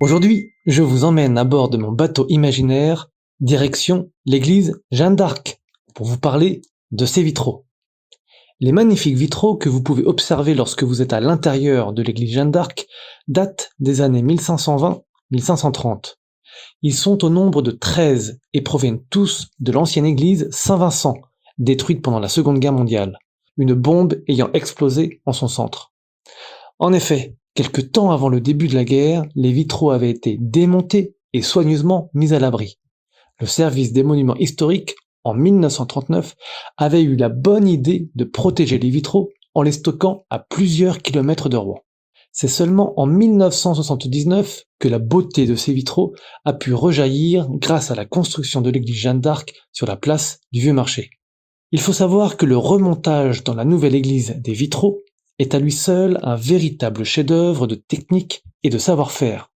Aujourd'hui, je vous emmène à bord de mon bateau imaginaire, direction l'église Jeanne d'Arc, pour vous parler de ces vitraux. Les magnifiques vitraux que vous pouvez observer lorsque vous êtes à l'intérieur de l'église Jeanne d'Arc datent des années 1520-1530. Ils sont au nombre de 13 et proviennent tous de l'ancienne église Saint-Vincent, détruite pendant la Seconde Guerre mondiale, une bombe ayant explosé en son centre. En effet, quelque temps avant le début de la guerre, les vitraux avaient été démontés et soigneusement mis à l'abri. Le service des monuments historiques, en 1939, avait eu la bonne idée de protéger les vitraux en les stockant à plusieurs kilomètres de Rouen. C'est seulement en 1979 que la beauté de ces vitraux a pu rejaillir grâce à la construction de l'église Jeanne d'Arc sur la place du Vieux-Marché. Il faut savoir que le remontage dans la nouvelle église des vitraux est à lui seul un véritable chef-d'œuvre de technique et de savoir-faire.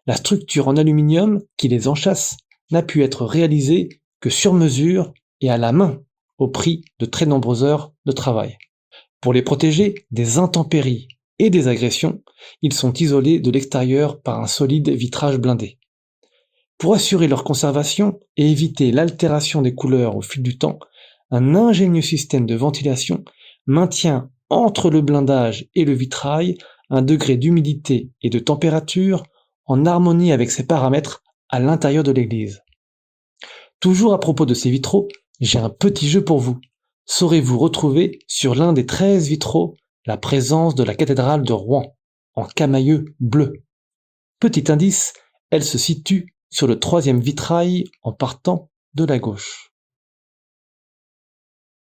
La structure en aluminium qui les enchâsse n'a pu être réalisée que sur mesure et à la main, au prix de très nombreuses heures de travail. Pour les protéger des intempéries et des agressions, ils sont isolés de l'extérieur par un solide vitrage blindé. Pour assurer leur conservation et éviter l'altération des couleurs au fil du temps, un ingénieux système de ventilation maintient entre le blindage et le vitrail un degré d'humidité et de température en harmonie avec ses paramètres à l'intérieur de l'église. Toujours à propos de ces vitraux, j'ai un petit jeu pour vous. Saurez-vous retrouver sur l'un des 13 vitraux la présence de la cathédrale de Rouen, en camailleux bleu? Petit indice, elle se situe sur le 3e vitrail en partant de la gauche.